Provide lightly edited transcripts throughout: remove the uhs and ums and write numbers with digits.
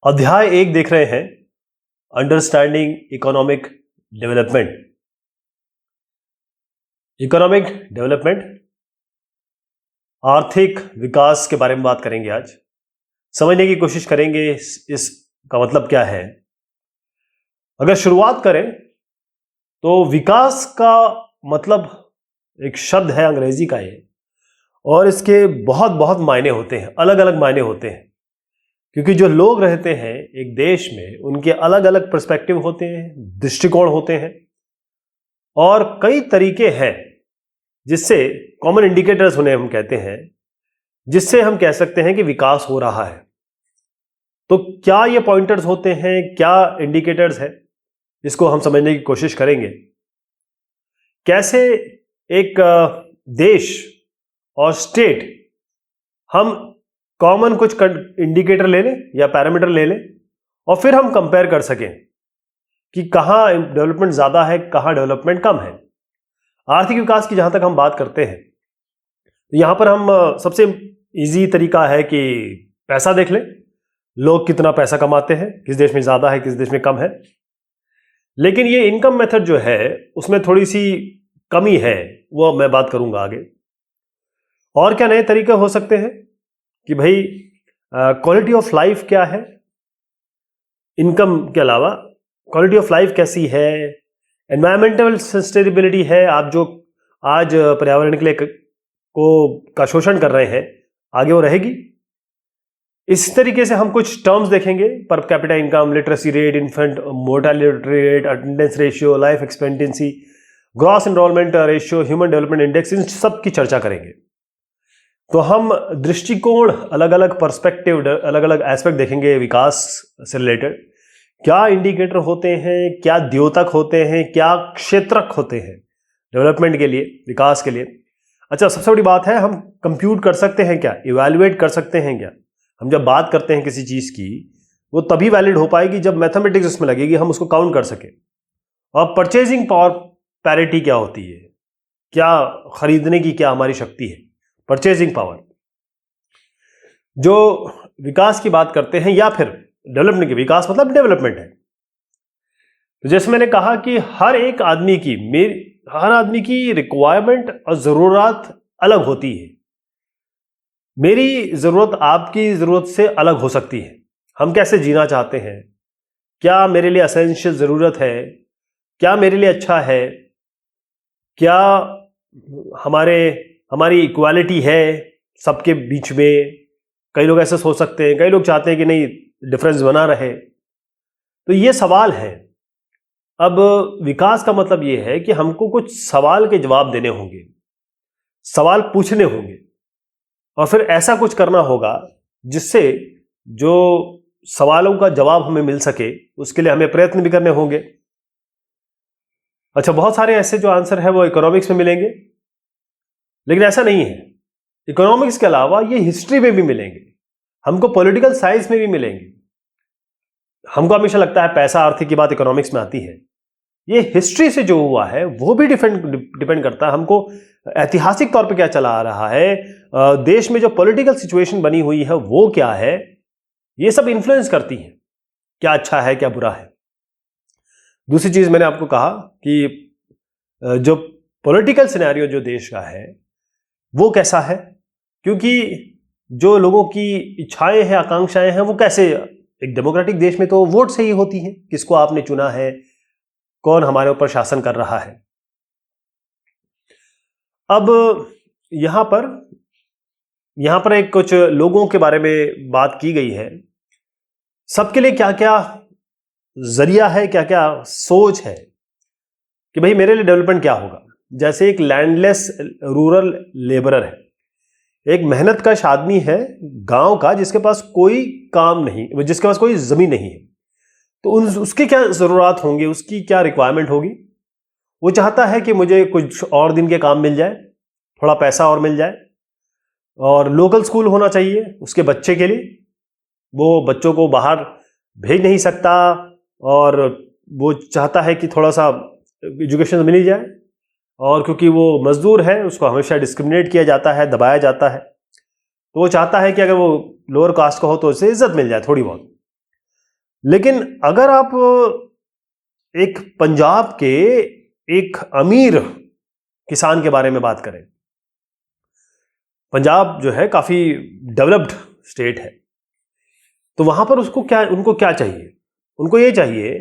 अध्याय 1 देख रहे हैं, understanding economic development. Economic development, आर्थिक विकास के बारे में बात करेंगे। आज समझने की कोशिश करेंगे इसका मतलब क्या है। अगर शुरुआत करें तो विकास का मतलब एक शब्द है अंग्रेजी का ये, और इसके बहुत बहुत मायने होते हैं, अलग अलग मायने होते हैं, क्योंकि जो लोग रहते हैं एक देश में उनके अलग अलग पर्सपेक्टिव होते हैं, दृष्टिकोण होते हैं, और कई तरीके हैं जिससे कॉमन इंडिकेटर्स उन्हें हम कहते हैं, जिससे हम कह सकते हैं कि विकास हो रहा है। तो क्या ये पॉइंटर्स होते हैं, क्या इंडिकेटर्स है, इसको हम समझने की कोशिश करेंगे। कैसे एक देश और स्टेट हम कॉमन कुछ इंडिकेटर ले लें या पैरामीटर ले लें और फिर हम कंपेयर कर सकें कि कहाँ डेवलपमेंट ज़्यादा है, कहाँ डेवलपमेंट कम है। आर्थिक विकास की जहाँ तक हम बात करते हैं, यहाँ पर हम सबसे इजी तरीका है कि पैसा देख लें, लोग कितना पैसा कमाते हैं, किस देश में ज़्यादा है, किस देश में कम है। लेकिन ये इनकम मेथड जो है उसमें थोड़ी सी कमी है, वो मैं बात करूँगा आगे। और क्या नए तरीके हो सकते हैं कि भाई क्वालिटी ऑफ लाइफ क्या है, इनकम के अलावा क्वालिटी ऑफ लाइफ कैसी है, एनवायरमेंटल सस्टेनेबिलिटी है, आप जो आज पर्यावरण के लिए का शोषण कर रहे हैं आगे वो रहेगी। इस तरीके से हम कुछ टर्म्स देखेंगे, per capita income, literacy rate, infant mortality rate, attendance ratio, life expectancy, gross enrolment ratio, human development index, इन सब की चर्चा करेंगे। तो हम दृष्टिकोण, अलग अलग पर्सपेक्टिव, अलग अलग एस्पेक्ट देखेंगे विकास से रिलेटेड। क्या इंडिकेटर होते हैं, क्या द्योतक होते हैं, क्या क्षेत्रक होते हैं डेवलपमेंट के लिए, विकास के लिए। अच्छा, सबसे बड़ी बात है, हम कंप्यूट कर सकते हैं क्या, इवैल्यूएट कर सकते हैं क्या। हम जब बात करते हैं किसी चीज़ की, वो तभी वैलिड हो पाएगी जब मैथमेटिक्स उसमें लगेगी, हम उसको काउंट कर सकें। और परचेजिंग पावर पैरिटी क्या होती है, क्या खरीदने की क्या हमारी शक्ति है, परचेजिंग पावर। जो विकास की बात करते हैं या फिर डेवलपमेंट की, विकास मतलब डेवलपमेंट है। तो जैसे मैंने कहा कि हर आदमी की रिक्वायरमेंट और ज़रूरत अलग होती है। मेरी ज़रूरत आपकी ज़रूरत से अलग हो सकती है। हम कैसे जीना चाहते हैं, क्या मेरे लिए एसेंशियल ज़रूरत है, क्या मेरे लिए अच्छा है, क्या हमारी इक्वालिटी है सबके बीच में। कई लोग ऐसे सोच सकते हैं, कई लोग चाहते हैं कि नहीं, डिफरेंस बना रहे। तो ये सवाल है। अब विकास का मतलब ये है कि हमको कुछ सवाल के जवाब देने होंगे, सवाल पूछने होंगे, और फिर ऐसा कुछ करना होगा जिससे जो सवालों का जवाब हमें मिल सके, उसके लिए हमें प्रयत्न भी करने होंगे। अच्छा, बहुत सारे ऐसे जो आंसर है वो इकोनॉमिक्स में मिलेंगे, लेकिन ऐसा नहीं है। इकोनॉमिक्स के अलावा ये हिस्ट्री में भी मिलेंगे, हमको पॉलिटिकल साइंस में भी मिलेंगे। हमको हमेशा लगता है पैसा, आर्थिक की बात इकोनॉमिक्स में आती है। ये हिस्ट्री से जो हुआ है वो भी डिपेंड करता है, हमको ऐतिहासिक तौर पे क्या चला आ रहा है, देश में जो पॉलिटिकल सिचुएशन बनी हुई है वो क्या है, ये सब इन्फ्लुएंस करती है क्या अच्छा है, क्या बुरा है। दूसरी चीज मैंने आपको कहा कि जो पॉलिटिकल सिनेरियो जो देश का है वो कैसा है, क्योंकि जो लोगों की इच्छाएं हैं, आकांक्षाएं हैं, वो कैसे, एक डेमोक्रेटिक देश में तो वोट से ही होती हैं, किसको आपने चुना है, कौन हमारे ऊपर शासन कर रहा है। अब यहां पर एक कुछ लोगों के बारे में बात की गई है, सबके लिए क्या क्या जरिया है, क्या क्या सोच है कि भाई मेरे लिए डेवलपमेंट क्या होगा। जैसे एक लैंडलेस रूरल लेबरर है, एक मेहनतकश आदमी है गांव का, जिसके पास कोई काम नहीं, जिसके पास कोई जमीन नहीं है। तो उसकी क्या जरूरत होंगी, उसकी क्या रिक्वायरमेंट होगी। वो चाहता है कि मुझे कुछ और दिन के काम मिल जाए, थोड़ा पैसा और मिल जाए, और लोकल स्कूल होना चाहिए उसके बच्चे के लिए। वो बच्चों को बाहर भेज नहीं सकता, और वो चाहता है कि थोड़ा सा एजुकेशन मिल जाए, और क्योंकि वो मजदूर है उसको हमेशा डिस्क्रिमिनेट किया जाता है, दबाया जाता है। तो वो चाहता है कि अगर वो लोअर कास्ट का हो तो उसे इज्जत मिल जाए थोड़ी बहुत। लेकिन अगर आप एक पंजाब के एक अमीर किसान के बारे में बात करें, पंजाब जो है काफी डेवलप्ड स्टेट है, तो वहां पर उनको क्या चाहिए? उनको ये चाहिए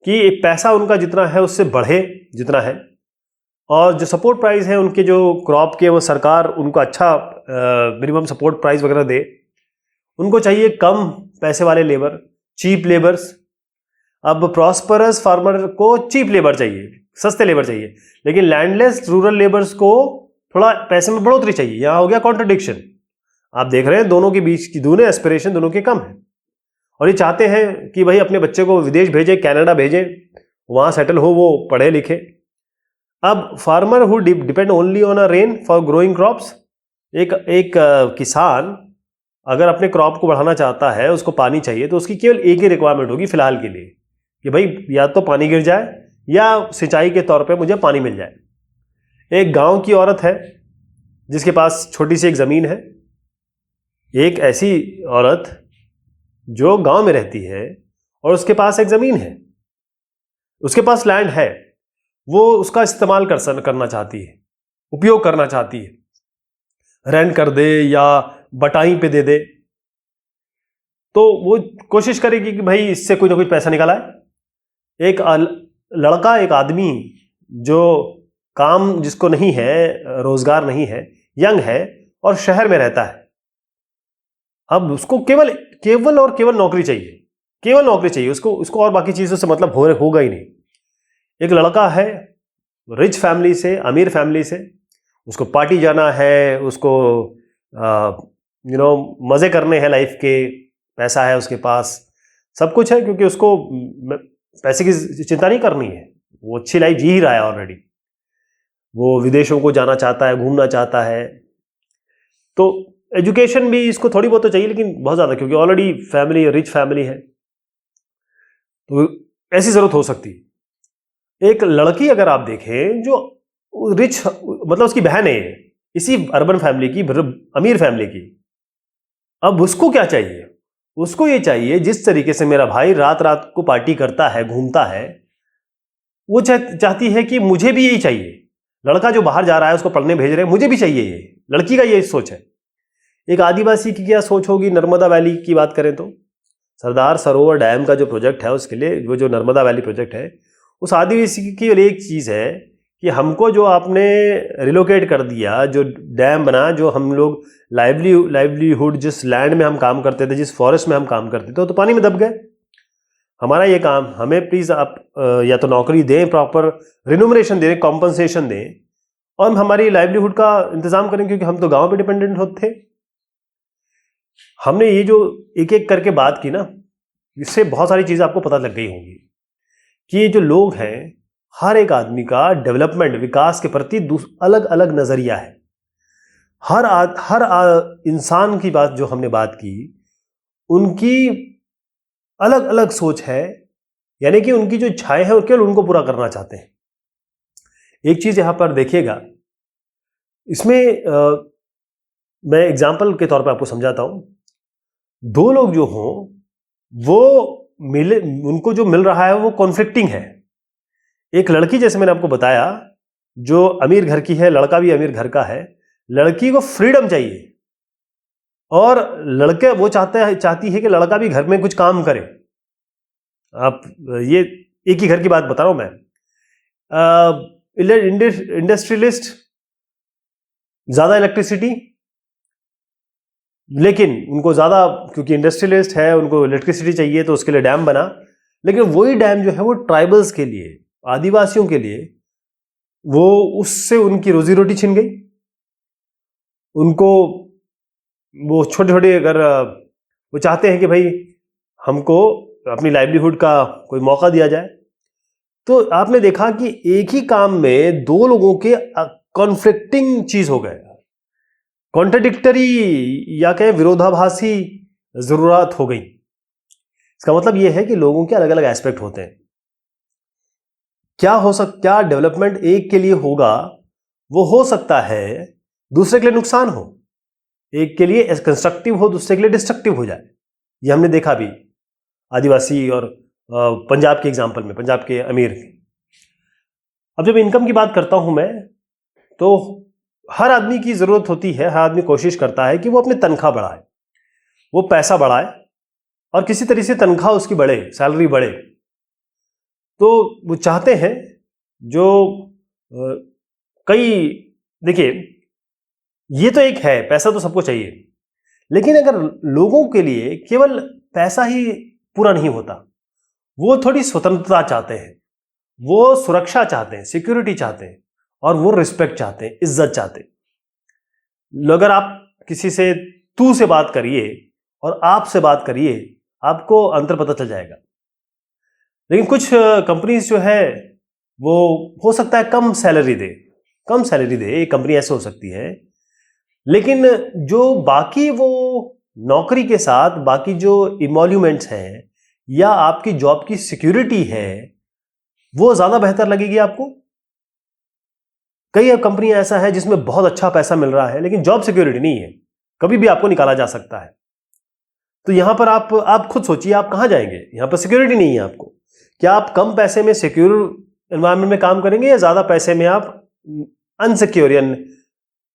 कि पैसा उनका जितना है उससे बढ़े जितना है, और जो सपोर्ट प्राइस है उनके जो क्रॉप के, वो सरकार उनको अच्छा मिनिमम सपोर्ट प्राइस वगैरह दे। उनको चाहिए कम पैसे वाले लेबर, चीप लेबर्स। अब प्रॉस्परस फार्मर को चीप लेबर चाहिए, सस्ते लेबर चाहिए, लेकिन लैंडलेस रूरल लेबर्स को थोड़ा पैसे में बढ़ोतरी चाहिए। यहां हो गया कॉन्ट्रडिक्शन। आप देख रहे हैं दोनों के बीच की दोनों एस्पिरेशन दोनों के कम है, और ये चाहते हैं कि भाई अपने बच्चे को विदेश भेजे, कनाडा भेजे, वहां सेटल हो, वो पढ़े लिखे। अब farmer who depend only on a rain for growing crops, एक किसान अगर अपने क्रॉप को बढ़ाना चाहता है, उसको पानी चाहिए, तो उसकी केवल एक ही रिक्वायरमेंट होगी फिलहाल के लिए कि भाई या तो पानी गिर जाए या सिंचाई के तौर पे मुझे पानी मिल जाए। एक गांव की औरत है जिसके पास छोटी सी एक जमीन है, एक ऐसी औरत जो गांव में रहती है और उसके पास एक जमीन है, उसके पास लैंड है, वो उसका इस्तेमाल करना चाहती है, उपयोग करना चाहती है, रेंट कर दे या बटाई पे दे दे, तो वो कोशिश करेगी कि भाई इससे कुछ ना कुछ पैसा निकल आए। एक लड़का, एक आदमी जो काम जिसको नहीं है, रोजगार नहीं है, यंग है और शहर में रहता है, अब उसको केवल और केवल नौकरी चाहिए, केवल नौकरी चाहिए उसको और बाकी चीजों से मतलब होगा ही नहीं। एक लड़का है रिच फैमिली से, अमीर फैमिली से, उसको पार्टी जाना है, उसको मजे करने हैं लाइफ के, पैसा है उसके पास, सब कुछ है, क्योंकि उसको पैसे की चिंता नहीं करनी है, वो अच्छी लाइफ जी ही रहा है ऑलरेडी। वो विदेशों को जाना चाहता है, घूमना चाहता है, तो एजुकेशन भी इसको थोड़ी बहुत तो चाहिए, लेकिन बहुत ज्यादा, क्योंकि ऑलरेडी फैमिली रिच फैमिली है, तो ऐसी जरूरत हो सकती है। एक लड़की अगर आप देखें जो रिच, मतलब उसकी बहन है इसी अर्बन फैमिली की, अमीर फैमिली की, अब उसको क्या चाहिए? उसको ये चाहिए जिस तरीके से मेरा भाई रात रात को पार्टी करता है, घूमता है, वो चाहती है कि मुझे भी यही चाहिए। लड़का जो बाहर जा रहा है, उसको पढ़ने भेज रहे हैं, मुझे भी चाहिए ये, लड़की का ये सोच है। एक आदिवासी की क्या सोच होगी? नर्मदा वैली की बात करें तो सरदार सरोवर डैम का जो प्रोजेक्ट है, उसके लिए वो जो नर्मदा वैली प्रोजेक्ट है, उस आदिवासी की केवल एक चीज है कि हमको जो आपने रिलोकेट कर दिया, जो डैम बना, जो हम लोग लाइवलीहुड जिस लैंड में हम काम करते थे, जिस फॉरेस्ट में हम काम करते थे, तो पानी में दब गए। हमारा ये काम, हमें प्लीज आप या तो नौकरी दें, प्रॉपर रिन्यूमरेशन दें, कॉम्पनसेशन दें, और हमारी लाइवलीहुड का इंतजाम करें, क्योंकि हम तो गांव पे डिपेंडेंट होते थे। हमने ये जो एक एक करके बात की ना, इससे बहुत सारी चीजें आपको पता लग गई होंगी कि ये जो लोग हैं, हर एक आदमी का डेवलपमेंट, विकास के प्रति अलग अलग नजरिया है। हर इंसान की बात जो हमने बात की, उनकी अलग अलग सोच है, यानी कि उनकी जो इच्छाएं हैं वो केवल उनको पूरा करना चाहते हैं। एक चीज यहां पर देखिएगा, इसमें मैं एग्जाम्पल के तौर पर आपको समझाता हूं। दो लोग जो हों, वो मिले, उनको जो मिल रहा है वो कॉन्फ्लिक्टिंग है। एक लड़की, जैसे मैंने आपको बताया, जो अमीर घर की है, लड़का भी अमीर घर का है, लड़की को फ्रीडम चाहिए, और लड़के वो चाहती है कि लड़का भी घर में कुछ काम करे। आप ये एक ही घर की बात बता रहा हूं मैं। इंडस्ट्रियलिस्ट, ज्यादा इलेक्ट्रिसिटी, लेकिन उनको ज्यादा, क्योंकि इंडस्ट्रियलिस्ट है, उनको इलेक्ट्रिसिटी चाहिए, तो उसके लिए डैम बना। लेकिन वही डैम जो है वो ट्राइबल्स के लिए, आदिवासियों के लिए, वो उससे उनकी रोजी रोटी छिन गई। उनको वो छोटे छोटे, अगर वो चाहते हैं कि भाई हमको अपनी लाइवलीहुड का कोई मौका दिया जाए, तो आपने देखा कि एक ही काम में दो लोगों के कॉन्फ्लिक्टिंग चीज हो गए, कॉन्ट्रडिक्टरी या कहें विरोधाभासी जरूरत हो गई। इसका मतलब यह है कि लोगों के अलग अलग एस्पेक्ट होते हैं। क्या डेवलपमेंट एक के लिए होगा, वो हो सकता है दूसरे के लिए नुकसान हो, एक के लिए कंस्ट्रक्टिव हो, दूसरे के लिए डिस्ट्रक्टिव हो जाए। ये हमने देखा भी। आदिवासी और पंजाब के एग्जाम्पल में, पंजाब के अमीर की। अब जब इनकम की बात करता हूं मैं, तो हर आदमी की जरूरत होती है, हर आदमी कोशिश करता है कि वो अपनी तनख्वाह बढ़ाए, वो पैसा बढ़ाए और किसी तरीके से तनख्वाह उसकी बढ़े, सैलरी बढ़े। तो वो चाहते हैं जो कई, देखिए ये तो एक है, पैसा तो सबको चाहिए, लेकिन अगर लोगों के लिए केवल पैसा ही पूरा नहीं होता, वो थोड़ी स्वतंत्रता चाहते हैं, वो सुरक्षा चाहते हैं, सिक्योरिटी चाहते हैं, और वो रिस्पेक्ट चाहते हैं, इज्जत चाहते हैं। अगर आप किसी से तू से बात करिए और आप से बात करिए, आपको अंतर पता चल जाएगा। लेकिन कुछ कंपनीज जो है वो हो सकता है कम सैलरी दे, एक कंपनी ऐसे हो सकती है, लेकिन जो बाकी वो नौकरी के साथ बाकी जो इमोल्यूमेंट्स हैं या आपकी जॉब की सिक्योरिटी है, वो ज्यादा बेहतर लगेगी आपको। कई कंपनी ऐसा है जिसमें बहुत अच्छा पैसा मिल रहा है लेकिन जॉब सिक्योरिटी नहीं है, कभी भी आपको निकाला जा सकता है। तो यहां पर आप खुद सोचिए, आप कहां जाएंगे? यहां पर सिक्योरिटी नहीं है आपको। क्या आप कम पैसे में सिक्योर एनवायरनमेंट में काम करेंगे या ज्यादा पैसे में आप अनसिक्योर या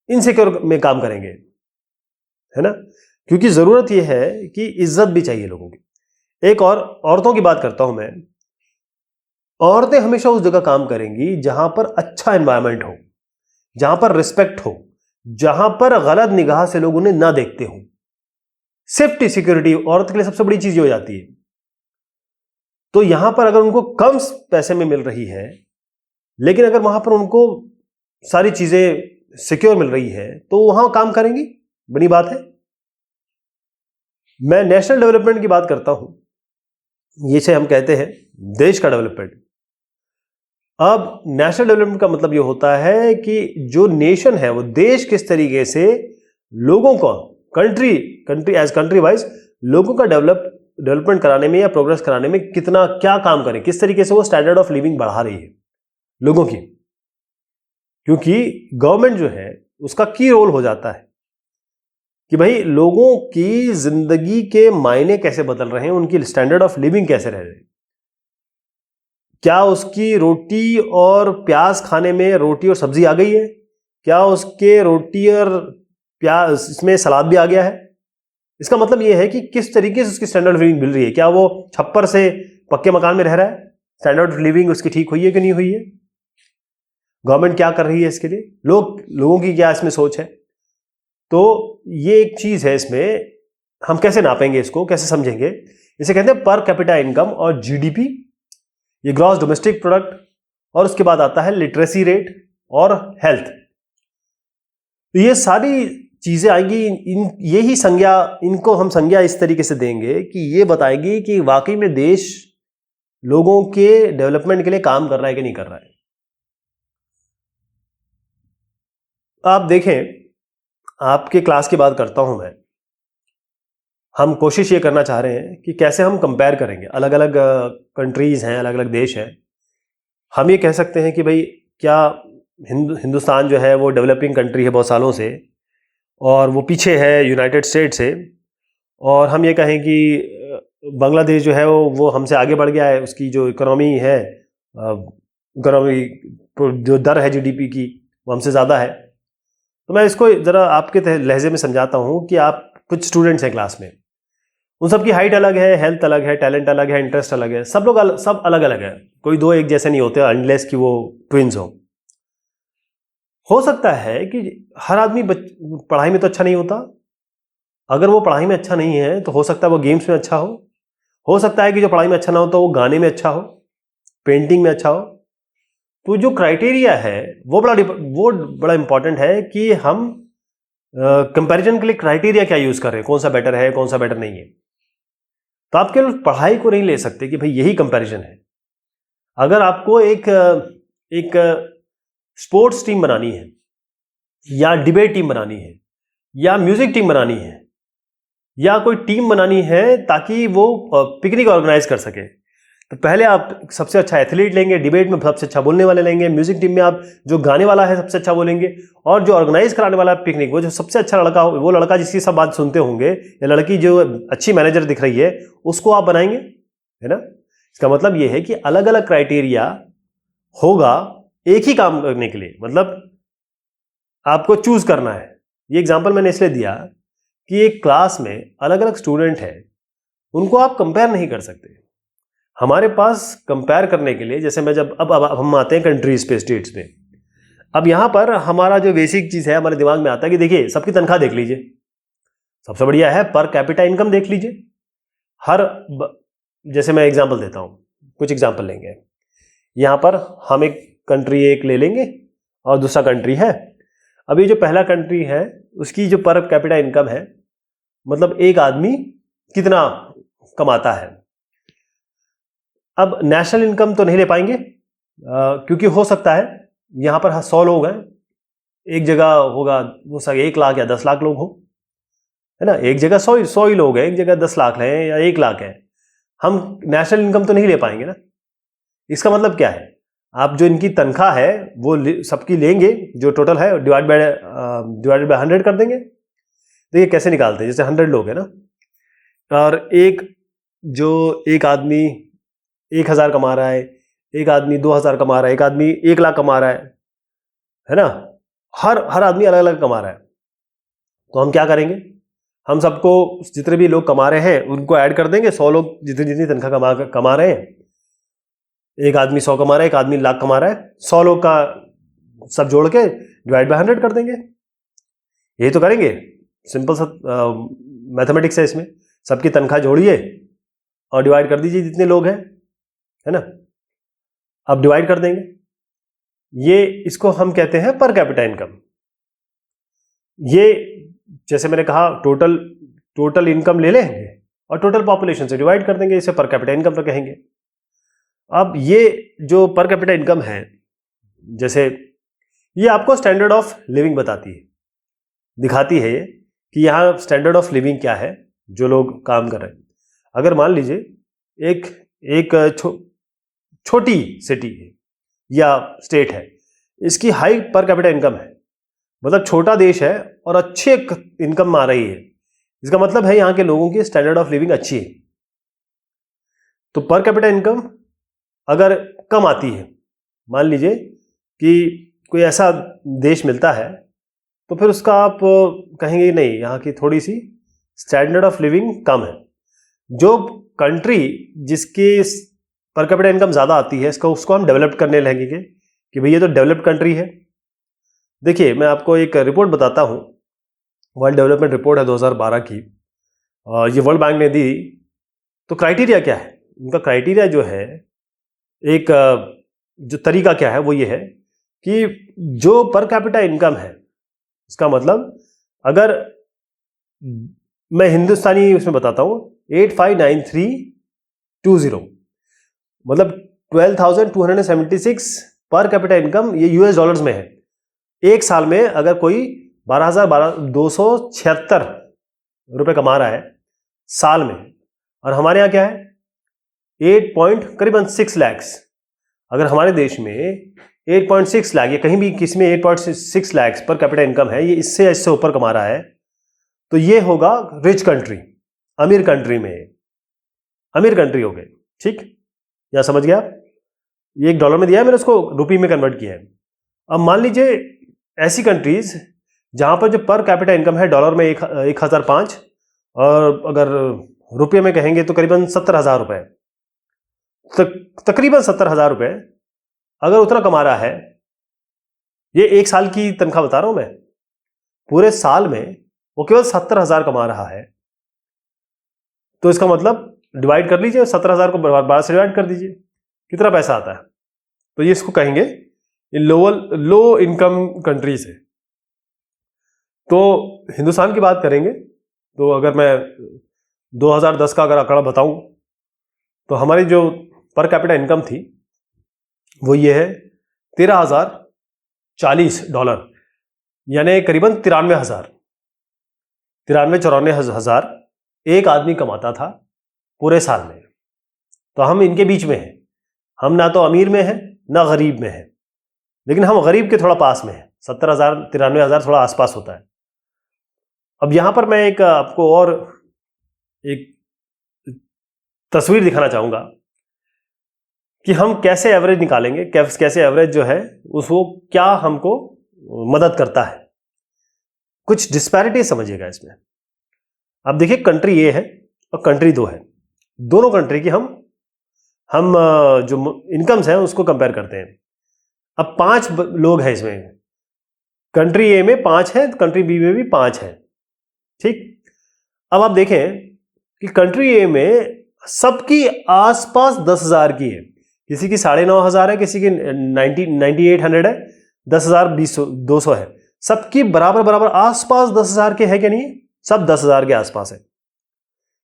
इनसिक्योर में काम करेंगे? है ना? क्योंकि जरूरत यह है कि इज्जत भी चाहिए लोगों की। एक और औरतों की बात करता हूं मैं। औरतें हमेशा उस जगह काम करेंगी जहां पर अच्छा एनवायरनमेंट हो, जहां पर रिस्पेक्ट हो, जहां पर गलत निगाह से लोग उन्हें ना देखते हो। सेफ्टी, सिक्योरिटी औरत के लिए सबसे बड़ी चीज हो जाती है। तो यहां पर अगर उनको कम पैसे में मिल रही है, लेकिन अगर वहां पर उनको सारी चीजें सिक्योर मिल रही है, तो वहां काम करेंगी, बड़ी बात है। मैं नेशनल डेवलपमेंट की बात करता हूं, ये से हम कहते हैं देश का डेवलपमेंट। अब नेशनल डेवलपमेंट का मतलब ये होता है कि जो नेशन है, वो देश किस तरीके से लोगों को कंट्री वाइज लोगों का डेवलपमेंट कराने में या प्रोग्रेस कराने में कितना क्या काम करें, किस तरीके से वो स्टैंडर्ड ऑफ लिविंग बढ़ा रही है लोगों की। क्योंकि गवर्नमेंट जो है उसका की रोल हो जाता है कि भाई लोगों की जिंदगी के मायने कैसे बदल रहे हैं, उनकी स्टैंडर्ड ऑफ लिविंग कैसे रह रहे हैं। क्या उसकी रोटी और प्याज खाने में रोटी और सब्जी आ गई है? क्या उसके रोटी और प्याज इसमें सलाद भी आ गया है? इसका मतलब यह है कि किस तरीके से उसकी स्टैंडर्ड ऑफ लिविंग मिल रही है। क्या वो छप्पर से पक्के मकान में रह रहा है? स्टैंडर्ड ऑफ लिविंग उसकी ठीक हुई है कि नहीं हुई है? गवर्नमेंट क्या कर रही है इसके लिए? लोगों की क्या इसमें सोच है? तो ये एक चीज है, इसमें हम कैसे नापेंगे, इसको कैसे समझेंगे? इसे कहते हैं पर कैपिटा इनकम और जीडीपी, ये ग्रॉस डोमेस्टिक प्रोडक्ट, और उसके बाद आता है लिटरेसी रेट और हेल्थ। तो ये सारी चीजें आएंगी, यही संज्ञा, इनको हम संज्ञा इस तरीके से देंगे कि ये बताएगी कि वाकई में देश लोगों के डेवलपमेंट के लिए काम कर रहा है कि नहीं कर रहा है। आप देखें, आपके क्लास की बात करता हूं मैं। हम कोशिश ये करना चाह रहे हैं कि कैसे हम कंपेयर करेंगे, अलग अलग कंट्रीज हैं, अलग अलग देश हैं। हम ये कह सकते हैं कि भाई क्या हिंदुस्तान जो है वो डेवलपिंग कंट्री है बहुत सालों से, और वो पीछे है यूनाइटेड स्टेट से, और हम ये कहें कि बांग्लादेश जो है वो हमसे आगे बढ़ गया है, उसकी जो इकोनॉमी है, इकोनॉमी जो दर है जीडीपी की, वो हमसे ज़्यादा है। तो मैं इसको ज़रा आपके लहजे में समझाता हूँ कि आप कुछ स्टूडेंट्स हैं क्लास में, उन सबकी हाइट अलग है, हेल्थ अलग है, टैलेंट अलग है, इंटरेस्ट अलग है, सब लोग सब अलग अलग है। कोई दो एक जैसे नहीं होते अनलेस कि वो ट्विंस हो सकता है कि हर आदमी पढ़ाई में तो अच्छा नहीं होता। अगर वो पढ़ाई में अच्छा नहीं है तो हो सकता है वो गेम्स में अच्छा हो सकता है कि जो पढ़ाई में अच्छा ना हो तो वो गाने में अच्छा हो, पेंटिंग में अच्छा हो। तो जो क्राइटेरिया है वो बड़ा इंपॉर्टेंट है कि हम कंपैरिजन के लिए क्राइटेरिया क्या यूज कर रहे हैं, कौन सा बेटर है, कौन सा बेटर नहीं है। तो आप केवल पढ़ाई को नहीं ले सकते कि भाई यही कंपैरिजन है। अगर आपको एक स्पोर्ट्स टीम बनानी है, या डिबेट टीम बनानी है, या म्यूजिक टीम बनानी है, या कोई टीम बनानी है ताकि वो पिकनिक ऑर्गेनाइज कर सके, तो पहले आप सबसे अच्छा एथलीट लेंगे, डिबेट में सबसे अच्छा बोलने वाले लेंगे, म्यूजिक टीम में आप जो गाने वाला है सबसे अच्छा बोलेंगे, और जो ऑर्गेनाइज कराने वाला है पिकनिक, वो जो सबसे अच्छा लड़का वो लड़का जिसकी सब बात सुनते होंगे, या लड़की जो अच्छी मैनेजर दिख रही है, उसको आप बनाएंगे। है ना। इसका मतलब यह है कि अलग अलग क्राइटेरिया होगा एक ही काम करने के लिए, मतलब आपको चूज करना है। ये एग्जांपल मैंने इसलिए दिया कि एक क्लास में अलग अलग स्टूडेंट है, उनको आप कंपेयर नहीं कर सकते। हमारे पास कंपेयर करने के लिए, जैसे मैं जब अब हम आते हैं कंट्रीज पे, स्टेट्स पे, अब यहां पर हमारा जो बेसिक चीज है हमारे दिमाग में आता है कि देखिए सबकी तनख्वाह देख लीजिए, सबसे बढ़िया है पर कैपिटा इनकम देख लीजिए। जैसे मैं एग्जांपल देता हूं, कुछ एग्जांपल लेंगे। यहां पर हम एक कंट्री एक ले लेंगे और दूसरा कंट्री है। अभी जो पहला कंट्री है उसकी जो पर कैपिटा इनकम है, मतलब एक आदमी कितना कमाता है। अब नेशनल इनकम तो नहीं ले पाएंगे क्योंकि हो सकता है यहां पर 100 लोग हैं, एक जगह होगा वो 1 लाख या 10 लाख लोग हो, है ना। एक जगह 100 ही लोग हैं, एक जगह 10 लाख हैं या 1 लाख है, हम नेशनल इनकम तो नहीं ले पाएंगे ना। इसका मतलब क्या है, आप जो इनकी तनख्वाह है वो सबकी लेंगे, जो टोटल है डिवाइड बाय 100 कर देंगे। देखिए कैसे निकालते हैं, जैसे 100 लोग हैं ना, और एक आदमी 1000 कमा रहा है, एक आदमी 2000 कमा रहा है, एक आदमी 1 लाख कमा रहा है ना। हर आदमी अलग अलग कमा रहा है। तो हम क्या करेंगे, हम सबको जितने भी लोग कमा रहे हैं उनको ऐड कर देंगे। 100 लोग जितनी जितनी तनख्वाह कमा रहे हैं, एक आदमी 100 कमा रहा है, एक आदमी 1 लाख कमा रहा है, 100 लोग का सब जोड़ के डिवाइड बाय 100 कर देंगे। यही तो करेंगे, सिंपल सा मैथमेटिक्स है इसमें। सबकी तनख्वाह जोड़िए और डिवाइड कर दीजिए जितने लोग हैं, है ना। अब डिवाइड कर देंगे, इसको हम कहते हैं पर कैपिटा इनकम। ये जैसे मैंने कहा टोटल इनकम ले लेंगे और टोटल पॉपुलेशन से डिवाइड कर देंगे, इसे पर कैपिटा इनकम तो कहेंगे। अब ये जो पर कैपिटा इनकम है, जैसे ये आपको स्टैंडर्ड ऑफ लिविंग बताती है, दिखाती है ये कि यहाँ स्टैंडर्ड ऑफ लिविंग क्या है जो लोग काम कर रहे हैं। अगर मान लीजिए एक छोटी सिटी है या स्टेट है, इसकी हाई पर कैपिटा इनकम है, मतलब छोटा देश है और अच्छे इनकम आ रही है, इसका मतलब है यहाँ के लोगों की स्टैंडर्ड ऑफ लिविंग अच्छी है। तो पर कैपिटा इनकम अगर कम आती है, मान लीजिए कि कोई ऐसा देश मिलता है, तो फिर उसका आप कहेंगे नहीं, यहाँ की थोड़ी सी स्टैंडर्ड ऑफ लिविंग कम है। जो कंट्री जिसकी पर कैपिटा इनकम ज़्यादा आती है, उसको हम डेवलप करने लगेंगे कि भाई ये तो डेवलप्ड कंट्री है। देखिए मैं आपको एक रिपोर्ट बताता हूँ, वर्ल्ड डेवलपमेंट रिपोर्ट है 2012 की, ये वर्ल्ड बैंक ने दी। तो क्राइटेरिया क्या है उनका, क्राइटेरिया जो है, एक जो तरीका क्या है वो ये है कि जो पर कैपिटा इनकम है, इसका मतलब अगर मैं हिंदुस्तानी उसमें बताता हूँ, 859320, मतलब 12,276 पर कैपिटा इनकम, ये यूएस डॉलर्स में है। एक साल में अगर कोई 12,276 रुपए कमा रहा है साल में, और हमारे यहाँ क्या है करीबन 6 लाख। अगर हमारे देश में 8.6 लाख या कहीं भी किसी में 8.6 लाख पर कैपिटा इनकम है, ये इससे ऊपर कमा रहा है, तो ये होगा रिच कंट्री, अमीर कंट्री में, अमीर कंट्री हो गए। ठीक, या समझ गया। ये एक डॉलर में दिया है, मैंने उसको रुपये में कन्वर्ट किया है। अब मान लीजिए ऐसी कंट्रीज जहां पर जो पर कैपिटा इनकम है डॉलर में 1005, और अगर रुपये में कहेंगे तो करीबन 70,000 रुपए, तकरीबन 70,000 रुपए अगर उतना कमा रहा है, ये एक साल की तनख्वाह बता रहा हूं मैं, पूरे साल में वो केवल 70,000 कमा रहा है, तो इसका मतलब डिवाइड कर लीजिए, 70,000 को 12 से डिवाइड कर दीजिए, कितना पैसा आता है। तो ये इसको कहेंगे ये लो इनकम कंट्रीज है। तो हिंदुस्तान की बात करेंगे तो अगर मैं 2010 का अगर आंकड़ा बताऊं, तो हमारी जो पर कैपिटा इनकम थी वो ये है $13,040, यानी करीबन 93,000 एक आदमी कमाता था पूरे साल में। तो हम इनके बीच में हैं, हम ना तो अमीर में हैं ना गरीब में हैं, लेकिन हम गरीब के थोड़ा पास में हैं। 70,000 93,000 थोड़ा आसपास होता है। अब यहां पर मैं एक आपको और एक तस्वीर दिखाना चाहूंगा कि हम कैसे एवरेज निकालेंगे, कैसे एवरेज जो है उसको क्या हमको मदद करता है। कुछ डिस्पैरिटी समझिएगा इसमें। अब देखिए, कंट्री ए है और कंट्री 2 है। दोनों कंट्री की हम जो इनकम्स हैं उसको कंपेयर करते हैं। अब 5 लोग हैं इसमें, कंट्री ए में 5 हैं, कंट्री बी में भी 5 हैं, ठीक। अब आप देखें कि कंट्री ए में सबकी आसपास 10,000 की है, किसी की 9,500 है, किसी की 9800 है, 10,000 200 है, सबकी बराबर बराबर आसपास 10,000 के है कि नहीं? सब 10,000 के आसपास है।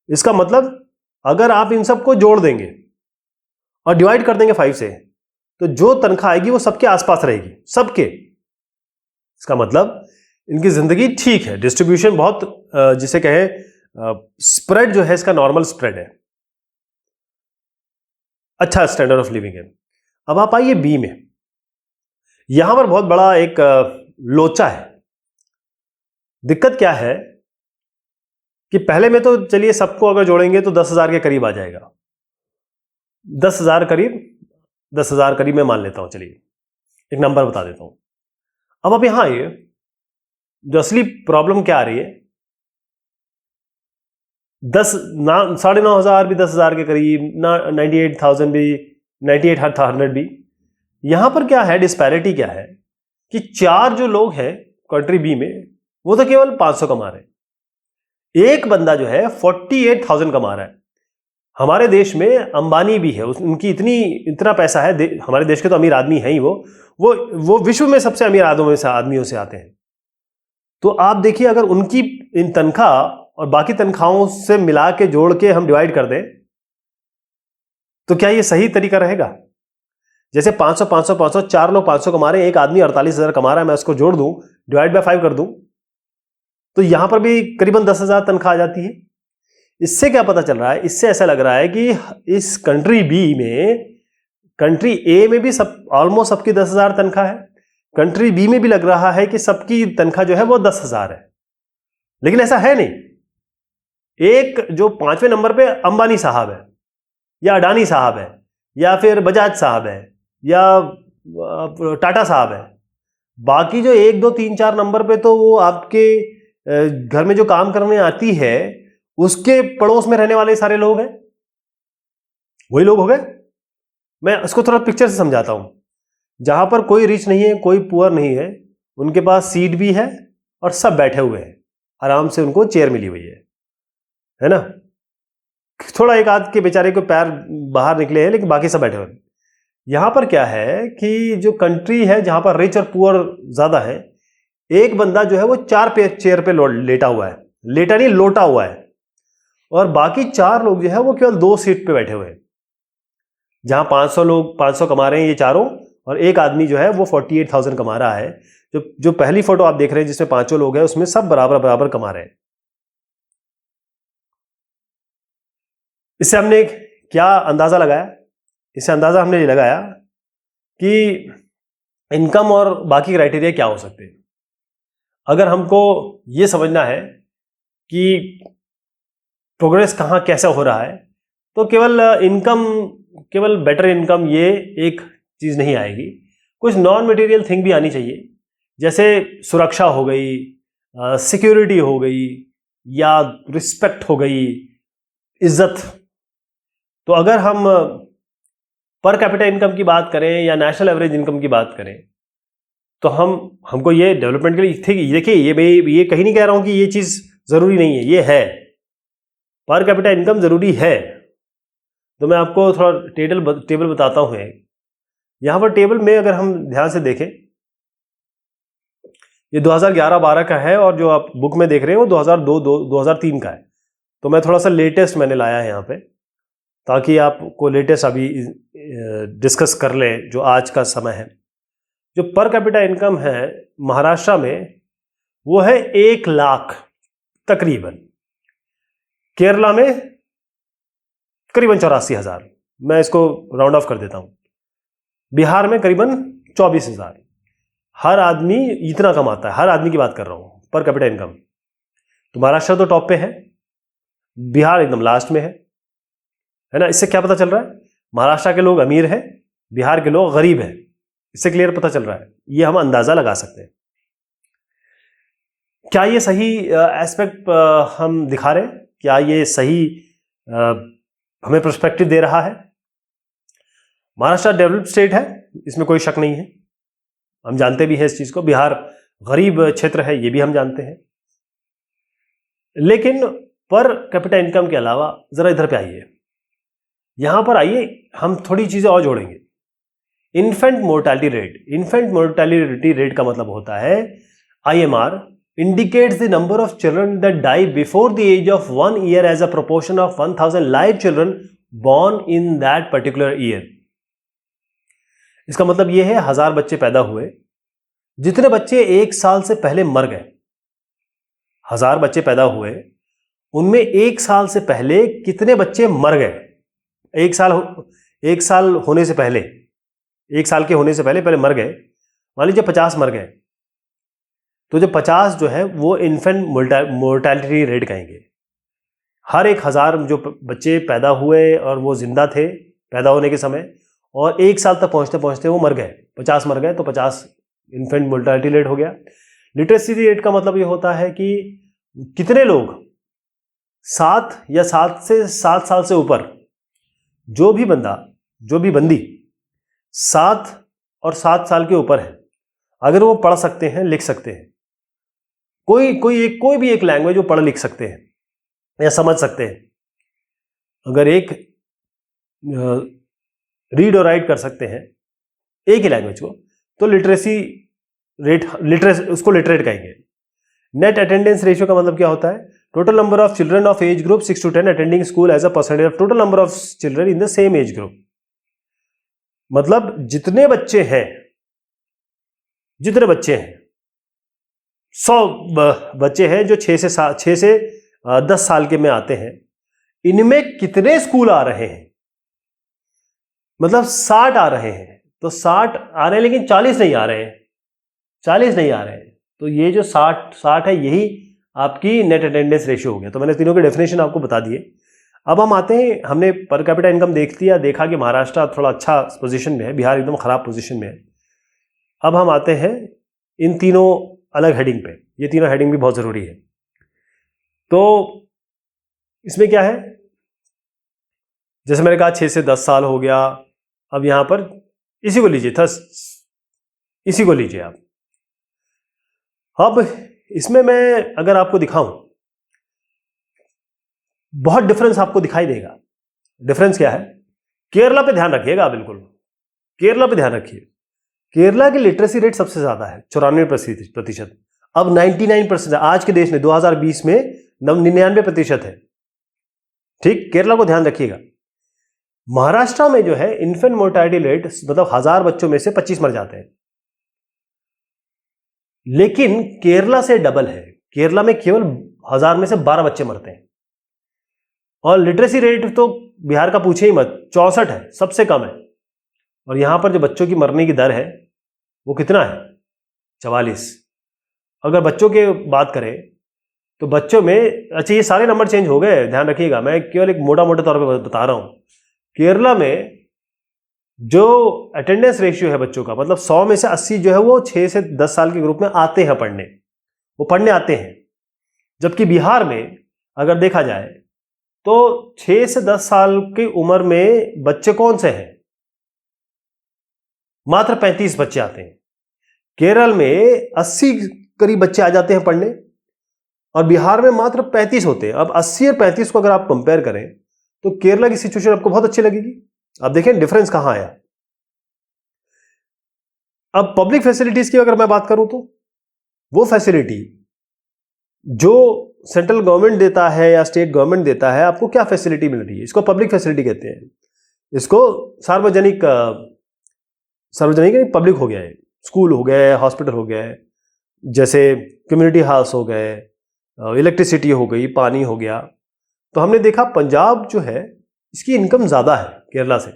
इसका मतलब अगर आप इन सबको जोड़ देंगे और डिवाइड कर देंगे 5 से, तो जो तनख्वाह आएगी वो सबके आसपास रहेगी, सबके। इसका मतलब इनकी जिंदगी ठीक है, डिस्ट्रीब्यूशन बहुत जिसे कहें स्प्रेड जो है इसका नॉर्मल स्प्रेड है, अच्छा स्टैंडर्ड ऑफ लिविंग है। अब आप आइए बी में, यहां पर बहुत बड़ा एक लोचा है। दिक्कत क्या है कि पहले में तो चलिए सबको अगर जोड़ेंगे तो 10,000 के करीब आ जाएगा, 10,000 करीब मैं मान लेता हूं, चलिए एक नंबर बता देता हूं। अब यहां आइए, जो असली प्रॉब्लम क्या आ रही है, 9,500 भी 10,000 के करीब, 98,000 भी, 98,100 भी। यहां पर क्या है, डिस्पैरिटी क्या है कि 4 जो लोग हैं कंट्री बी में वो तो केवल 500 कमा रहे हैं, एक बंदा जो है 48,000 कमा रहा है। हमारे देश में अंबानी भी है, उनकी इतना पैसा है, हमारे देश के तो अमीर आदमी हैं ही, वो विश्व में सबसे अमीर आदमियों से आते हैं। तो आप देखिए, अगर उनकी इन तनख्वाह और बाकी तनख्वाहों से मिला के जोड़ के हम डिवाइड कर दें तो क्या ये सही तरीका रहेगा? जैसे 500 500 500, 4 लोग 500 कमा रहे हैं, एक आदमी 48,000 कमा रहा है, मैं उसको जोड़ दूं, डिवाइड बाय 5 कर दूं, तो यहां पर भी करीबन 10,000 तनख्वाह आ जाती है। इससे क्या पता चल रहा है? इससे ऐसा लग रहा है कि इस कंट्री बी में, कंट्री ए में भी ऑलमोस्ट सबकी 10,000 तनख्वाह है, कंट्री बी में भी लग रहा है कि सबकी तनख्वाह जो है वो 10,000 है। लेकिन ऐसा है नहीं। एक जो 5वें नंबर पे अंबानी साहब है, या अडानी साहब है, या फिर बजाज साहब है, या टाटा साहब है, बाकी जो 1 2 3 4 नंबर पे तो वो आपके घर में जो काम करने आती है उसके पड़ोस में रहने वाले सारे लोग हैं, वही लोग हो गए। मैं इसको थोड़ा पिक्चर से समझाता हूं। जहां पर कोई रिच नहीं है, कोई पुअर नहीं है, उनके पास सीट भी है और सब बैठे हुए हैं, आराम से उनको चेयर मिली हुई है ना। थोड़ा एक आध के बेचारे को पैर बाहर निकले हैं, लेकिन बाकी सब बैठे हुए हैं। यहां पर क्या है कि जो कंट्री है जहां पर रिच और पुअर ज्यादा है, एक बंदा जो है वो 4 चेयर पे लेटा हुआ है, लेटा नहीं लोटा हुआ है, और बाकी 4 लोग जो है वो केवल 2 सीट पे बैठे हुए हैं। जहां 500 लोग 500 कमा रहे हैं ये चारों, और एक आदमी जो है वो 48,000 कमा रहा है। जो पहली फोटो आप देख रहे हैं जिसमें 5 लोग हैं, उसमें सब बराबर बराबर कमा रहे हैं। इससे हमने क्या अंदाजा लगाया? इससे अंदाजा हमने ये लगाया कि इनकम और बाकी क्राइटेरिया क्या हो सकते हैं। अगर हमको ये समझना है कि प्रोग्रेस कहाँ कैसे हो रहा है, तो केवल बेटर इनकम ये एक चीज नहीं आएगी, कुछ नॉन मटेरियल थिंग भी आनी चाहिए, जैसे सुरक्षा हो गई, सिक्योरिटी हो गई, या रिस्पेक्ट हो गई, इज्जत। तो अगर हम पर कैपिटा इनकम की बात करें या नेशनल एवरेज इनकम की बात करें, तो हमको ये डेवलपमेंट के लिए, देखिए ये कहीं नहीं कह रहा हूं कि ये चीज जरूरी नहीं है, ये है, पर कैपिटा इनकम जरूरी है। तो मैं आपको थोड़ा टेबल बताता हूं। यहां पर टेबल में अगर हम ध्यान से देखें, ये 2011-12 का है, और जो आप बुक में देख रहे हैं वो 2002-2003 का है। तो मैं थोड़ा सा लेटेस्ट मैंने लाया है यहाँ पे, ताकि आपको लेटेस्ट अभी डिस्कस कर लें जो आज का समय है। जो पर कैपिटा इनकम है महाराष्ट्र में वो है 1 लाख तकरीबन, केरला में करीबन 84,000, मैं इसको राउंड ऑफ कर देता हूं, बिहार में करीबन 24,000। हर आदमी इतना कमाता है, हर आदमी की बात कर रहा हूं पर कैपिटा इनकम। तो महाराष्ट्र तो टॉप पे है, बिहार एकदम लास्ट में है, है ना। इससे क्या पता चल रहा है? महाराष्ट्र के लोग अमीर हैं, बिहार के लोग गरीब हैं। इससे क्लियर पता चल रहा है, ये हम अंदाजा लगा सकते हैं। क्या ये सही एस्पेक्ट हम दिखा रहे हैं? क्या ये सही हमें पर्सपेक्टिव दे रहा है? महाराष्ट्र डेवलप्ड स्टेट है, इसमें कोई शक नहीं है, हम जानते भी हैं इस चीज को। बिहार गरीब क्षेत्र है, ये भी हम जानते हैं। लेकिन पर कैपिटा इनकम के अलावा जरा इधर पे आइए, यहां पर आइए, हम थोड़ी चीजें और जोड़ेंगे। Infant mortality rate. Infant mortality rate का मतलब होता है IMR indicates the number of children that die before the age of 1 year as a proportion of 1000 live children born in that particular year। इसका मतलब यह है 1000 बच्चे पैदा हुए, जितने बच्चे 1 साल से पहले मर गए। 1000 बच्चे पैदा हुए, उनमें 1 साल से पहले कितने बच्चे मर गए? 1 साल होने से पहले, 1 साल के होने से पहले मर गए। मान लीजिए 50 मर गए, तो जो 50 जो है वो इन्फेंट मोर्टालिटी रेट कहेंगे। हर 1000 जो बच्चे पैदा हुए और वो जिंदा थे पैदा होने के समय, और 1 साल तक पहुंचते पहुंचते वो मर गए, 50 मर गए, तो 50 इन्फेंट मोर्टालिटी रेट हो गया। लिटरेसी रेट का मतलब ये होता है कि कितने लोग 7 या 7 से 7 साल से ऊपर, जो भी बंदी 7 और 7 साल के ऊपर है, अगर वो पढ़ सकते हैं, लिख सकते हैं, कोई भी एक लैंग्वेज वो पढ़ लिख सकते हैं या समझ सकते हैं, अगर एक रीड और राइट कर सकते हैं एक ही लैंग्वेज को, तो उसको लिटरेट कहेंगे। नेट अटेंडेंस रेशियो का मतलब क्या होता है? Total number of children of age group 6 to 10 attending school as a percentage of total number of children in the same age group. मतलब जितने बच्चे हैं 100 बच्चे हैं जो 6 से 10 साल के में आते हैं, इनमें कितने स्कूल आ रहे हैं? मतलब 60 आ रहे हैं, तो 60 आ रहे हैं लेकिन 40 नहीं आ रहे हैं, तो ये जो 60 है, यही आपकी नेट अटेंडेंस रेशियो हो गया। तो मैंने तीनों के डेफिनेशन आपको बता दिए। अब हम आते हैं, हमने पर कैपिटा इनकम देखा कि महाराष्ट्र थोड़ा अच्छा पोजीशन में है, बिहार एकदम खराब पोजीशन में है। अब हम आते हैं इन तीनों अलग हेडिंग पे, ये तीनों हेडिंग भी बहुत जरूरी है। तो इसमें क्या है, जैसे मैंने कहा 6 से 10 साल हो गया। अब यहां पर इसी को लीजिए आप। अब इसमें मैं अगर आपको दिखाऊं, बहुत डिफरेंस आपको दिखाई देगा। डिफरेंस क्या है? केरला पे ध्यान रखिएगा, बिल्कुल केरला पे ध्यान रखिए। केरला की लिटरेसी रेट सबसे ज्यादा है, 94%। अब 99% आज के देश में 2020 में 99% है। ठीक, केरला को ध्यान रखिएगा। महाराष्ट्र में जो है इन्फेंट मोर्टालिटी रेट, मतलब 1000 बच्चों में से 25 मर जाते हैं, लेकिन केरला से डबल है। केरला में केवल 1000 में से 12 बच्चे मरते हैं। और लिटरेसी रेट तो बिहार का पूछे ही मत, 64 है, सबसे कम है। और यहां पर जो बच्चों की मरने की दर है वो कितना है? 44। अगर बच्चों की बात करें तो बच्चों में, अच्छा ये सारे नंबर चेंज हो गए, ध्यान रखिएगा, मैं केवल एक मोटे तौर पे बता रहा हूं। केरला में जो अटेंडेंस रेशियो है बच्चों का, मतलब 100 में से 80 जो है वो 6 से 10 साल के ग्रुप में आते हैं पढ़ने, वो पढ़ने आते हैं। जबकि बिहार में अगर देखा जाए तो 6 से 10 साल की उम्र में बच्चे कौन से हैं? मात्र 35 बच्चे आते हैं। केरल में 80 करीब बच्चे आ जाते हैं पढ़ने, और बिहार में मात्र 35 होते हैं। अब 80 और 35 को अगर आप कंपेयर करें तो केरला की सिचुएशन आपको बहुत अच्छी लगेगी। अब देखें डिफरेंस कहां आया। अब पब्लिक फैसिलिटीज की अगर मैं बात करूं, तो वो फैसिलिटी जो सेंट्रल गवर्नमेंट देता है या स्टेट गवर्नमेंट देता है, आपको क्या फैसिलिटी मिल रही है, इसको पब्लिक फैसिलिटी कहते हैं। इसको सार्वजनिक पब्लिक हो गया है। स्कूल हो गए, हॉस्पिटल हो गए, जैसे कम्युनिटी हाउस हो गए, इलेक्ट्रिसिटी हो गई, पानी हो गया। तो हमने देखा पंजाब जो है इसकी इनकम ज्यादा है केरला से,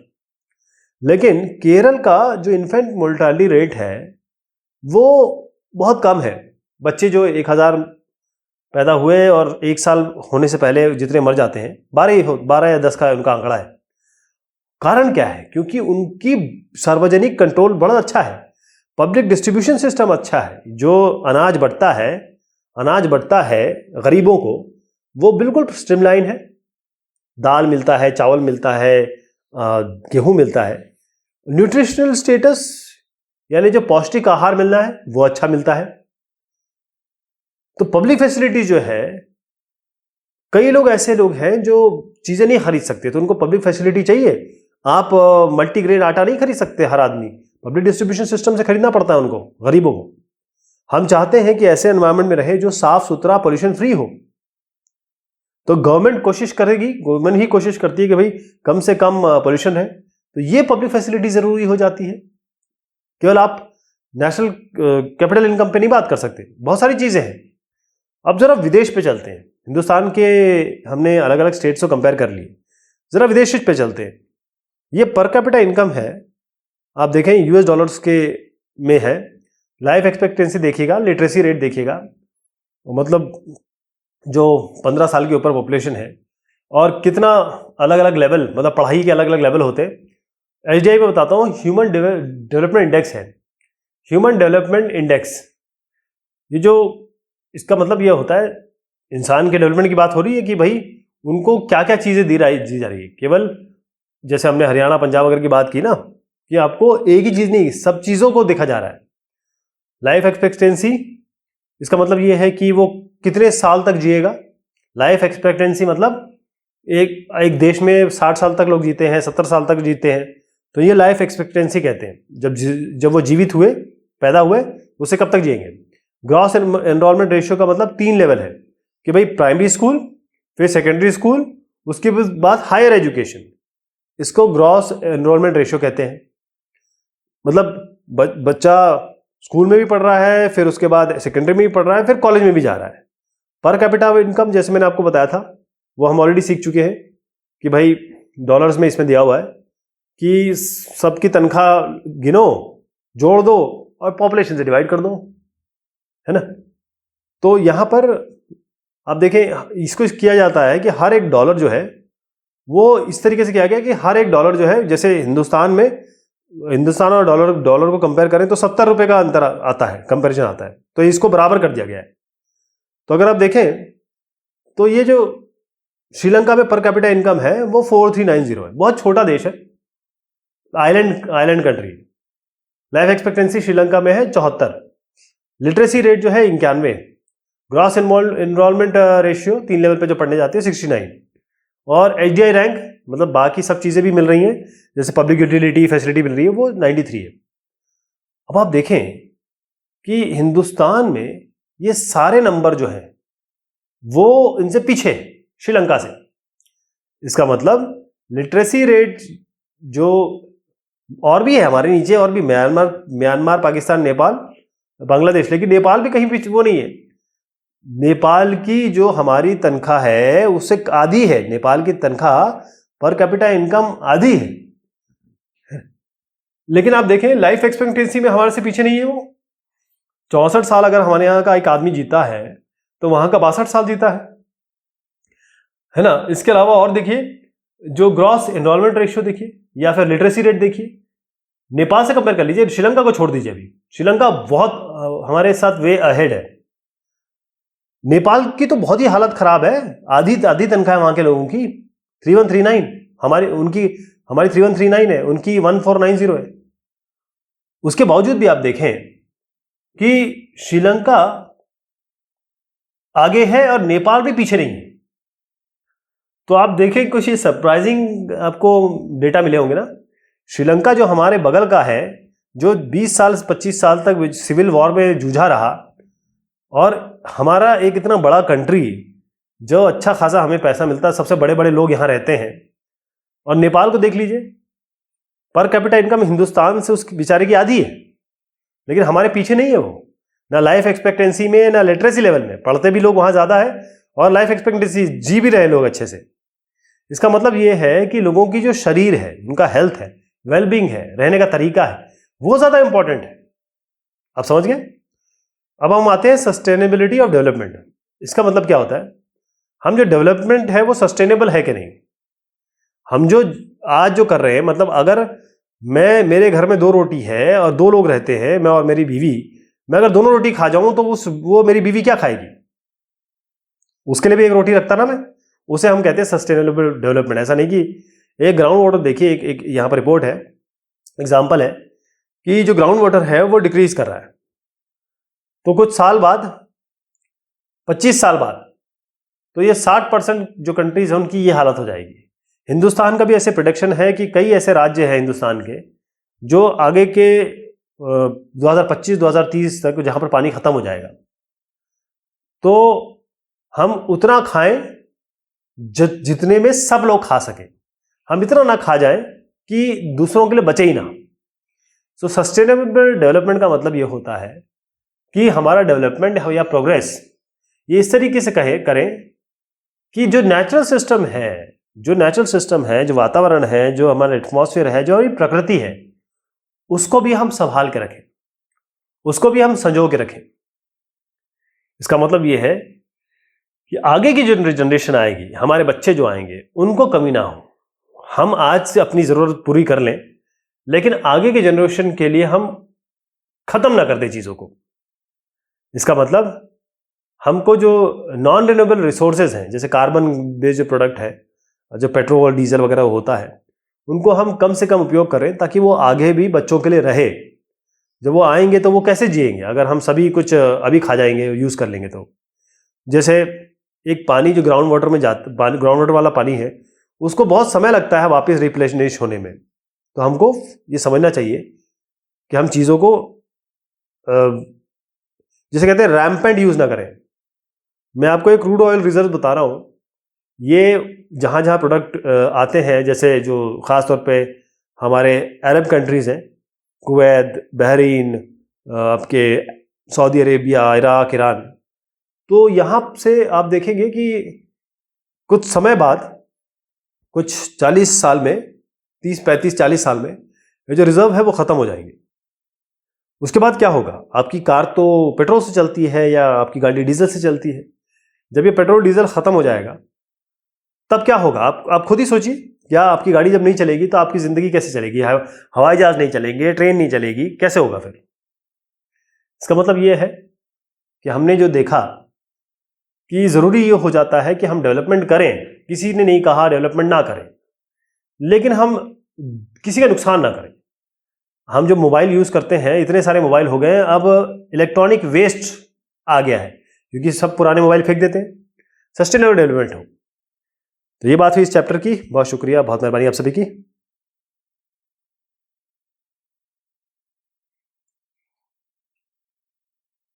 लेकिन केरल का जो इन्फेंट मोर्टालिटी रेट है वो बहुत कम है। बच्चे जो 1000 पैदा हुए और 1 साल होने से पहले जितने मर जाते हैं, 12 या 10 का उनका आंकड़ा है, कारण क्या है? क्योंकि उनकी सार्वजनिक कंट्रोल बड़ा अच्छा है, पब्लिक डिस्ट्रीब्यूशन सिस्टम अच्छा है। जो अनाज बढ़ता है गरीबों को, वो बिल्कुल स्ट्रीमलाइन है। दाल मिलता है, चावल मिलता है, गेहूं मिलता है। न्यूट्रिशनल स्टेटस यानी जो पौष्टिक आहार मिलना है वो अच्छा मिलता है। तो पब्लिक फैसिलिटी जो है, कई लोग ऐसे लोग हैं जो चीजें नहीं खरीद सकते, तो उनको पब्लिक फैसिलिटी चाहिए। आप मल्टीग्रेन आटा नहीं खरीद सकते हर आदमी, पब्लिक डिस्ट्रीब्यूशन सिस्टम से खरीदना पड़ता है उनको, गरीबों को। हम चाहते हैं कि ऐसे एनवायरनमेंट में रहे जो साफ सुथरा, पोल्यूशन फ्री हो। तो गवर्नमेंट ही कोशिश करती है कि भाई कम से कम पोल्यूशन है, तो ये पब्लिक फैसिलिटी जरूरी हो जाती है। केवल आप नेशनल कैपिटल इनकम पे नहीं बात कर सकते, बहुत सारी चीजें हैं। अब जरा विदेश पे चलते हैं। हिंदुस्तान के हमने अलग अलग स्टेट्स को कंपेयर कर लिए, जरा विदेश पे चलते हैं। ये पर कैपिटा इनकम है, आप देखें यूएस डॉलर्स के में है। लाइफ एक्सपेक्टेंसी देखिएगा, लिटरेसी रेट देखिएगा, मतलब जो 15 साल के ऊपर पॉपुलेशन है, और कितना अलग अलग लेवल, मतलब पढ़ाई के अलग अलग लेवल होते हैं। एचडीआई में बताता हूँ, ह्यूमन डेवलपमेंट इंडेक्स है, ह्यूमन डेवलपमेंट इंडेक्स। ये जो इसका मतलब ये होता है, इंसान के डेवलपमेंट की बात हो रही है कि भाई उनको क्या क्या चीजें दी जा रही है। केवल जैसे हमने हरियाणा पंजाब वगैरह की बात की ना, कि आपको एक ही चीज नहीं, सब चीजों को देखा जा रहा है। लाइफ एक्सपेक्टेंसी, इसका मतलब ये है कि वो कितने साल तक जिएगा। लाइफ एक्सपेक्टेंसी मतलब एक देश में 60 साल तक लोग जीते हैं, 70 साल तक जीते हैं, तो ये लाइफ एक्सपेक्टेंसी कहते हैं। जब वो जीवित हुए, पैदा हुए, उससे कब तक जिएंगे। ग्रॉस एनरोलमेंट रेशियो का मतलब 3 लेवल है कि भाई प्राइमरी स्कूल, फिर सेकेंडरी स्कूल, उसके बाद हायर एजुकेशन। इसको ग्रॉस एनरोलमेंट रेशियो कहते हैं। मतलब बच्चा स्कूल में भी पढ़ रहा है, फिर उसके बाद सेकेंडरी में भी पढ़ रहा है, फिर कॉलेज में भी जा रहा है। पर कैपिटा इनकम जैसे मैंने आपको बताया था, वो हम ऑलरेडी सीख चुके हैं कि भाई डॉलर्स में इसमें दिया हुआ है कि सबकी तनख्वाह गिनो, जोड़ दो और पॉपुलेशन से डिवाइड कर दो, है ना। तो यहां पर आप देखें, इसको किया जाता है कि हर एक डॉलर जो है वो इस तरीके से किया गया कि हर एक डॉलर जो है, जैसे हिंदुस्तान और डॉलर को कंपेयर करें तो 70 रुपए का अंतर आता है, कंपैरिजन आता है, तो इसको बराबर कर दिया गया है। तो अगर आप देखें तो ये जो श्रीलंका में पर कैपिटा इनकम है वो 4390 है, बहुत छोटा देश है, island country. Life expectancy Sri Lanka में है 74, लिटरेसी रेट जो है 91, ग्रॉस एनरोलमेंट रेशियो 3 लेवल पे जो पढ़ने जाते हैं 69, और एचडीआई रैंक, मतलब बाकी सब चीजें भी मिल रही हैं, जैसे पब्लिक यूटिलिटी फैसिलिटी मिल रही है, वो 93 है। अब आप देखें कि हिंदुस्तान में ये सारे नंबर जो हैं वो इनसे पीछे श्रीलंका से। इसका मतलब लिटरेसी रेट जो और भी है हमारे नीचे, और भी म्यांमार, पाकिस्तान, नेपाल, बांग्लादेश, लेकिन नेपाल भी कहीं पीछे वो नहीं है। नेपाल की जो हमारी तनख्वाह है उससे आधी है, नेपाल की तनख्वाह पर कैपिटा इनकम आधी है। लेकिन आप देखें लाइफ एक्सपेक्टेंसी में हमारे से पीछे नहीं है वो। 64 साल अगर हमारे यहाँ का एक आदमी जीता है तो वहां का 62 साल जीता है ना। इसके अलावा और देखिए, जो ग्रॉस एनरोलमेंट रेशियो देखिए या फिर लिटरेसी रेट देखिए, नेपाल से कंपेयर कर लीजिए, श्रीलंका को छोड़ दीजिए। अभी श्रीलंका बहुत हमारे साथ वे अहेड है। नेपाल की तो बहुत ही हालत खराब है, आधी तनख्वाह वहां के लोगों की 3139, हमारी 3139 है, उनकी 1490 है। उसके बावजूद भी आप देखें कि श्रीलंका आगे है और नेपाल भी पीछे नहीं है। तो आप देखें कुछ ये सरप्राइजिंग आपको डेटा मिले होंगे ना। श्रीलंका जो हमारे बगल का है, जो 20 साल 25 साल तक सिविल वॉर में जूझा रहा, और हमारा एक इतना बड़ा कंट्री जो अच्छा खासा हमें पैसा मिलता है, सबसे बड़े बड़े लोग यहां रहते हैं। और नेपाल को देख लीजिए, पर कैपिटा इनकम हिंदुस्तान से उस बेचारे की आधी है, लेकिन हमारे पीछे नहीं है वो, ना लाइफ एक्सपेक्टेंसी में ना लिटरेसी लेवल में। पढ़ते भी लोग वहां ज्यादा है और लाइफ एक्सपेक्टेंसी जी भी रहे लोग अच्छे से। इसका मतलब ये है कि लोगों की जो शरीर है, उनका हेल्थ है, वेलबींग है, रहने का तरीका है, वो ज्यादा इंपॉर्टेंट है। आप समझ गए। अब हम आते हैं सस्टेनेबिलिटी ऑफ डेवलपमेंट। इसका मतलब क्या होता है, हम जो डेवलपमेंट है वो सस्टेनेबल है कि नहीं। हम जो आज जो कर रहे हैं, मतलब अगर मेरे घर में 2 रोटी है और 2 लोग रहते हैं, मैं और मेरी बीवी, मैं अगर दोनों रोटी खा जाऊं तो वो मेरी बीवी क्या खाएगी? उसके लिए भी एक रोटी रखता ना मैं। उसे हम कहते हैं सस्टेनेबल डेवलपमेंट। ऐसा नहीं कि एक ग्राउंड वाटर, देखिए एक यहाँ पर रिपोर्ट है, एग्जाम्पल है कि जो ग्राउंड वाटर है वो डिक्रीज कर रहा है, तो कुछ साल बाद, 25 साल बाद, तो ये 60% जो कंट्रीज हैं उनकी ये हालत हो जाएगी। हिंदुस्तान का भी ऐसे प्रोडिक्शन है कि कई ऐसे राज्य हैं हिंदुस्तान के जो आगे के 2025-2030 तक जहां पर पानी खत्म हो जाएगा। तो हम उतना खाएं जितने में सब लोग खा सकें, हम इतना ना खा जाएं कि दूसरों के लिए बचे ही ना। सो सस्टेनेबल डेवलपमेंट का मतलब ये होता है कि हमारा डेवलपमेंट या प्रोग्रेस ये इस तरीके से करें कि जो नेचुरल सिस्टम है, जो वातावरण है, जो हमारा एटमॉस्फेयर है, जो हमारी प्रकृति है, उसको भी हम संभाल के रखें, उसको भी हम संजो के रखें। इसका मतलब यह है कि आगे की जो जनरेशन आएगी, हमारे बच्चे जो आएंगे, उनको कमी ना हो। हम आज से अपनी जरूरत पूरी कर लें, लेकिन आगे के जनरेशन के लिए हम खत्म ना कर दें चीजों को। इसका मतलब हमको जो नॉन रिन्यूएबल रिसोर्सेज हैं, जैसे कार्बन बेस्ड जो प्रोडक्ट है, जो पेट्रोल डीजल वगैरह होता है, उनको हम कम से कम उपयोग करें ताकि वो आगे भी बच्चों के लिए रहे। जब वो आएंगे तो वो कैसे जिएंगे अगर हम सभी कुछ अभी खा जाएंगे, यूज कर लेंगे तो। जैसे एक पानी जो ग्राउंड वाटर में ग्राउंड वाटर वाला पानी है, उसको बहुत समय लगता है वापस रिप्लेनिश होने में। तो हमको ये समझना चाहिए कि हम चीज़ों को जैसे कहते हैं रैम्पेंट यूज ना करें। मैं आपको एक क्रूड ऑयल रिजर्व बता रहा हूँ, ये जहाँ जहाँ प्रोडक्ट आते हैं, जैसे जो ख़ास तौर पे हमारे अरब कंट्रीज़ हैं, कुवैत, बहरीन, आपके सऊदी अरेबिया, इराक, ईरान, तो यहाँ से आप देखेंगे कि कुछ समय बाद, कुछ 40 साल में, 30, 35, 40 साल में ये जो रिजर्व है वो ख़त्म हो जाएंगे। उसके बाद क्या होगा? आपकी कार तो पेट्रोल से चलती है या आपकी गाड़ी डीजल से चलती है। जब ये पेट्रोल डीजल ख़त्म हो जाएगा तब क्या होगा? आप खुद ही सोचिए, क्या आपकी गाड़ी जब नहीं चलेगी तो आपकी ज़िंदगी कैसे चलेगी? हवाई जहाज़ नहीं चलेंगे, ट्रेन नहीं चलेगी, कैसे होगा फिर? इसका मतलब ये है कि हमने जो देखा कि ज़रूरी ये हो जाता है कि हम डेवलपमेंट करें। किसी ने नहीं कहा डेवलपमेंट ना करें, लेकिन हम किसी का नुकसान ना करें। हम जो मोबाइल यूज़ करते हैं, इतने सारे मोबाइल हो गए हैं, अब इलेक्ट्रॉनिक वेस्ट आ गया है क्योंकि सब पुराने मोबाइल फेंक देते हैं। सस्टेनेबल डेवलपमेंट हो। तो ये बात हुई इस चैप्टर की। बहुत शुक्रिया, बहुत मेहरबानी आप सभी की।